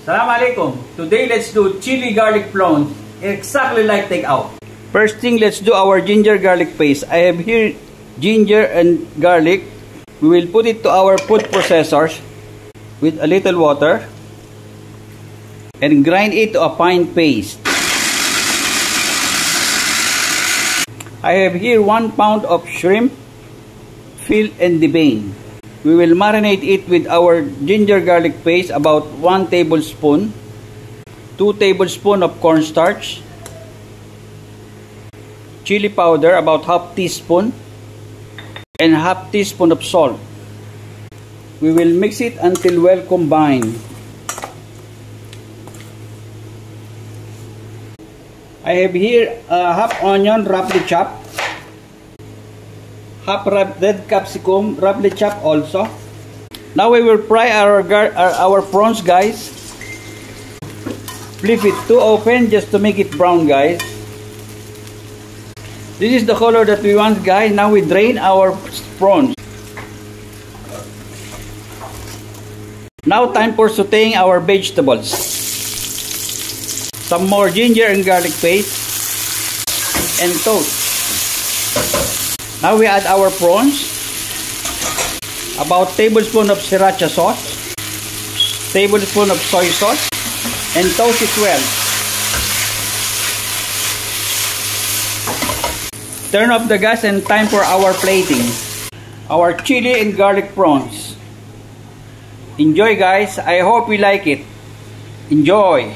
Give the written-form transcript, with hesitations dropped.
Assalamualaikum. Today let's do chili garlic prawns, exactly like takeout. First thing, let's do our ginger garlic paste. I have here ginger and garlic. We will put it to our food processors with a little water and grind it to a fine paste. I have here 1 pound of shrimp, fill and deveined. We will marinate it with our ginger garlic paste, about 1 tablespoon, 2 tablespoons of cornstarch, chili powder about half teaspoon, and half teaspoon of salt. We will mix it until well combined. I have here half onion roughly chopped, half red capsicum roughly chopped also. Now we will fry our prawns, guys. Flip it too open just to make it brown, guys. This is the color that we want, guys. Now we drain our prawns. Now time for sauteing our vegetables. Some more ginger and garlic paste and toast. Now we add our prawns, about tablespoon of sriracha sauce, tablespoon of soy sauce, and toast it well. Turn off the gas and time for our plating. Our chili and garlic prawns. Enjoy, guys. I hope you like it. Enjoy.